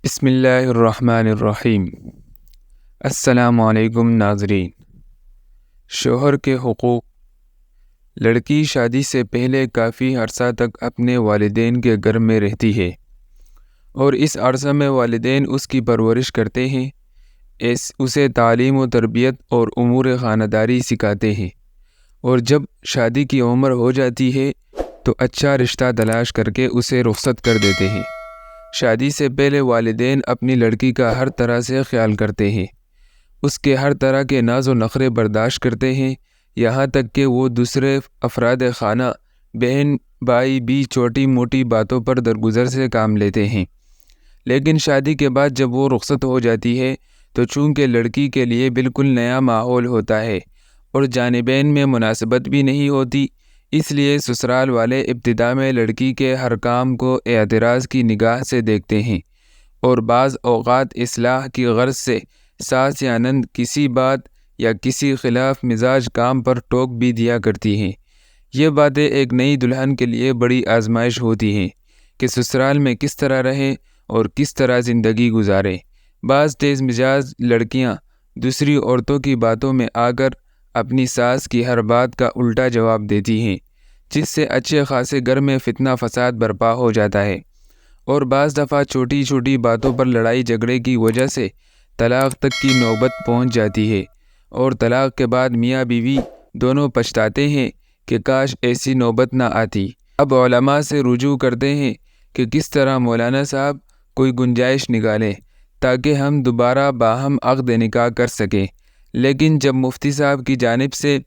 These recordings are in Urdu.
بسم اللہ الرحمن الرحیم۔ السلام علیکم ناظرین۔ شوہر کے حقوق۔ لڑکی شادی سے پہلے کافی عرصہ تک اپنے والدین کے گھر میں رہتی ہے اور اس عرصہ میں والدین اس کی پرورش کرتے ہیں، اسے تعلیم و تربیت اور امور خانہ داری سکھاتے ہیں، اور جب شادی کی عمر ہو جاتی ہے تو اچھا رشتہ تلاش کر کے اسے رخصت کر دیتے ہیں۔ شادی سے پہلے والدین اپنی لڑکی کا ہر طرح سے خیال کرتے ہیں، اس کے ہر طرح کے ناز و نخرے برداشت کرتے ہیں، یہاں تک کہ وہ دوسرے افراد خانہ، بہن بھائی بھی چھوٹی موٹی باتوں پر درگزر سے کام لیتے ہیں۔ لیکن شادی کے بعد جب وہ رخصت ہو جاتی ہے تو چونکہ لڑکی کے لیے بالکل نیا ماحول ہوتا ہے اور جانبین میں مناسبت بھی نہیں ہوتی، اس لیے سسرال والے ابتدا میں لڑکی کے ہر کام کو اعتراض کی نگاہ سے دیکھتے ہیں اور بعض اوقات اصلاح کی غرض سے ساس یا نند کسی بات یا کسی خلاف مزاج کام پر ٹوک بھی دیا کرتی ہیں۔ یہ باتیں ایک نئی دلہن کے لیے بڑی آزمائش ہوتی ہیں کہ سسرال میں کس طرح رہیں اور کس طرح زندگی گزاریں۔ بعض تیز مزاج لڑکیاں دوسری عورتوں کی باتوں میں آ کر اپنی ساس کی ہر بات کا الٹا جواب دیتی ہیں، جس سے اچھے خاصے گھر میں فتنہ فساد برپا ہو جاتا ہے، اور بعض دفعہ چھوٹی چھوٹی باتوں پر لڑائی جھگڑے کی وجہ سے طلاق تک کی نوبت پہنچ جاتی ہے، اور طلاق کے بعد میاں بیوی دونوں پچھتاتے ہیں کہ کاش ایسی نوبت نہ آتی۔ اب علماء سے رجوع کرتے ہیں کہ کس طرح مولانا صاحب کوئی گنجائش نکالیں تاکہ ہم دوبارہ باہم عقد نکاح کر سکیں، لیکن جب مفتی صاحب کی جانب سے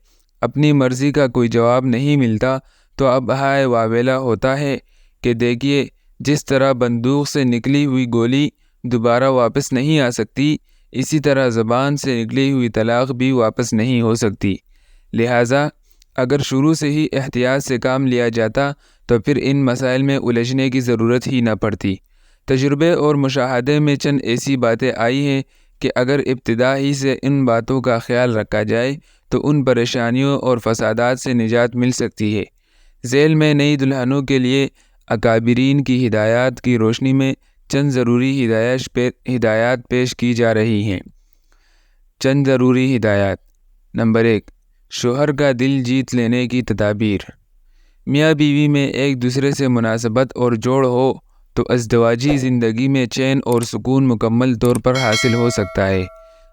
اپنی مرضی کا کوئی جواب نہیں ملتا تو اب ہائے واویلا ہوتا ہے کہ دیکھیے، جس طرح بندوق سے نکلی ہوئی گولی دوبارہ واپس نہیں آ سکتی، اسی طرح زبان سے نکلی ہوئی طلاق بھی واپس نہیں ہو سکتی۔ لہٰذا اگر شروع سے ہی احتیاط سے کام لیا جاتا تو پھر ان مسائل میں الجھنے کی ضرورت ہی نہ پڑتی۔ تجربے اور مشاہدے میں چند ایسی باتیں آئی ہیں کہ اگر ابتدا ہی سے ان باتوں کا خیال رکھا جائے تو ان پریشانیوں اور فسادات سے نجات مل سکتی ہے۔ ذیل میں نئی دلہنوں کے لیے اکابرین کی ہدایات کی روشنی میں چند ضروری ہدایات پیش کی جا رہی ہیں۔ چند ضروری ہدایات۔ نمبر 1، شوہر کا دل جیت لینے کی تدابیر۔ میاں بیوی میں ایک دوسرے سے مناسبت اور جوڑ ہو تو ازدواجی زندگی میں چین اور سکون مکمل طور پر حاصل ہو سکتا ہے،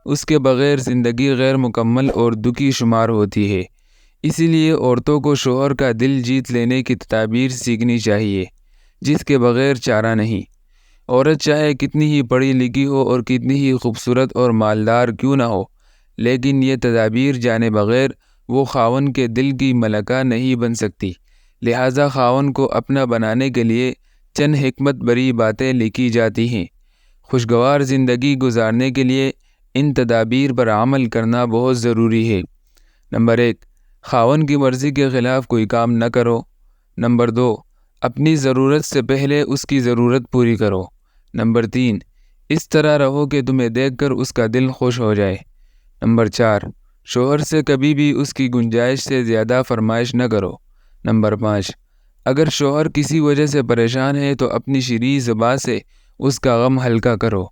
اس کے بغیر زندگی غیر مکمل اور دکھی شمار ہوتی ہے۔ اسی لیے عورتوں کو شوہر کا دل جیت لینے کی تدابیر سیکھنی چاہیے، جس کے بغیر چارہ نہیں۔ عورت چاہے کتنی ہی پڑھی لکھی ہو اور کتنی ہی خوبصورت اور مالدار کیوں نہ ہو، لیکن یہ تدابیر جانے بغیر وہ خاوند کے دل کی ملکہ نہیں بن سکتی۔ لہٰذا خاوند کو اپنا بنانے کے لیے چند حکمت بری باتیں لکھی جاتی ہیں۔ خوشگوار زندگی گزارنے کے لیے ان تدابیر پر عمل کرنا بہت ضروری ہے۔ نمبر 1، خاوند کی مرضی کے خلاف کوئی کام نہ کرو۔ نمبر 2، اپنی ضرورت سے پہلے اس کی ضرورت پوری کرو۔ نمبر 3، اس طرح رہو کہ تمہیں دیکھ کر اس کا دل خوش ہو جائے۔ نمبر 4، شوہر سے کبھی بھی اس کی گنجائش سے زیادہ فرمائش نہ کرو۔ نمبر 5، اگر شوہر کسی وجہ سے پریشان ہے تو اپنی شیریں زبان سے اس کا غم ہلکا کرو۔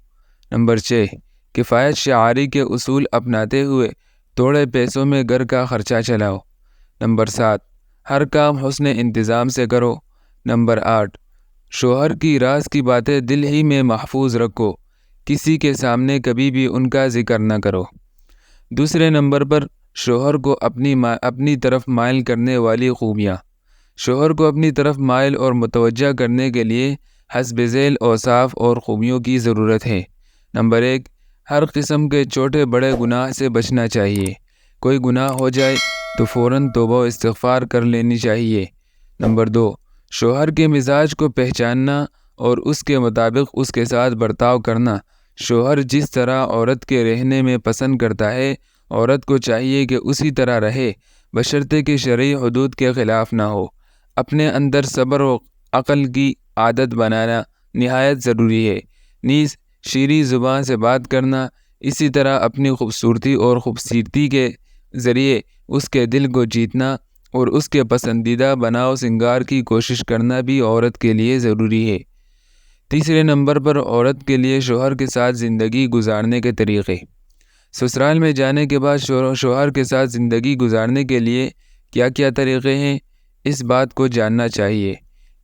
نمبر 6، کفایت شعاری کے اصول اپناتے ہوئے تھوڑے پیسوں میں گھر کا خرچہ چلاؤ۔ نمبر 7، ہر کام حسن انتظام سے کرو۔ نمبر 8، شوہر کی راز کی باتیں دل ہی میں محفوظ رکھو، کسی کے سامنے کبھی بھی ان کا ذکر نہ کرو۔ دوسرے نمبر پر شوہر کو اپنی طرف مائل کرنے والی خوبیاں۔ شوہر کو اپنی طرف مائل اور متوجہ کرنے کے لیے حسب ذیل اوصاف اور خوبیوں کی ضرورت ہے۔ نمبر 1، ہر قسم کے چھوٹے بڑے گناہ سے بچنا چاہیے۔ کوئی گناہ ہو جائے تو فوراً توبہ و استغفار کر لینی چاہیے۔ نمبر 2، شوہر کے مزاج کو پہچاننا اور اس کے مطابق اس کے ساتھ برتاؤ کرنا۔ شوہر جس طرح عورت کے رہنے میں پسند کرتا ہے، عورت کو چاہیے کہ اسی طرح رہے، بشرطے کہ شرعی حدود کے خلاف نہ ہو۔ اپنے اندر صبر و عقل کی عادت بنانا نہایت ضروری ہے، نیز شیریں زبان سے بات کرنا، اسی طرح اپنی خوبصورتی اور خوبصورتی کے ذریعے اس کے دل کو جیتنا اور اس کے پسندیدہ بناؤ سنگار کی کوشش کرنا بھی عورت کے لیے ضروری ہے۔ تیسرے نمبر پر عورت کے لیے شوہر کے ساتھ زندگی گزارنے کے طریقے۔ سسرال میں جانے کے بعد شوہر کے ساتھ زندگی گزارنے کے لیے کیا کیا طریقے ہیں، اس بات کو جاننا چاہیے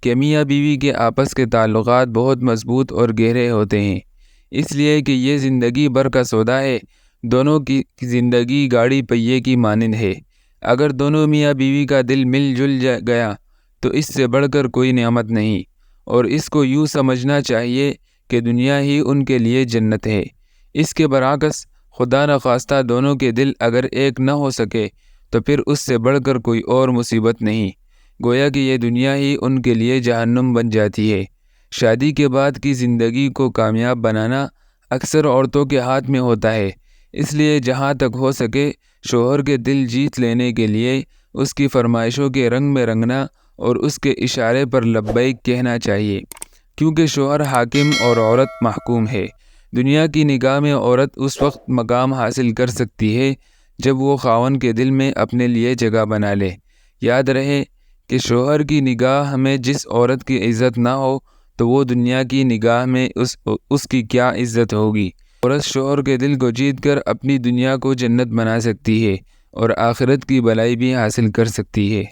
کہ میاں بیوی کے آپس کے تعلقات بہت مضبوط اور گہرے ہوتے ہیں، اس لیے کہ یہ زندگی بھر کا سودا ہے۔ دونوں کی زندگی گاڑی پہیے کی مانند ہے۔ اگر دونوں میاں بیوی کا دل مل جل گیا تو اس سے بڑھ کر کوئی نعمت نہیں، اور اس کو یوں سمجھنا چاہیے کہ دنیا ہی ان کے لیے جنت ہے۔ اس کے برعکس خدا نخواستہ دونوں کے دل اگر ایک نہ ہو سکے تو پھر اس سے بڑھ کر کوئی اور مصیبت نہیں، گویا کہ یہ دنیا ہی ان کے لیے جہنم بن جاتی ہے۔ شادی کے بعد کی زندگی کو کامیاب بنانا اکثر عورتوں کے ہاتھ میں ہوتا ہے، اس لیے جہاں تک ہو سکے شوہر کے دل جیت لینے کے لیے اس کی فرمائشوں کے رنگ میں رنگنا اور اس کے اشارے پر لبیک کہنا چاہیے، کیونکہ شوہر حاکم اور عورت محکوم ہے۔ دنیا کی نگاہ میں عورت اس وقت مقام حاصل کر سکتی ہے جب وہ خاوند کے دل میں اپنے لیے جگہ بنا لے۔ یاد رہے کہ شوہر کی نگاہ میں جس عورت کی عزت نہ ہو تو وہ دنیا کی نگاہ میں اس کی کیا عزت ہوگی۔ عورت شوہر کے دل کو جیت کر اپنی دنیا کو جنت بنا سکتی ہے اور آخرت کی بھلائی بھی حاصل کر سکتی ہے۔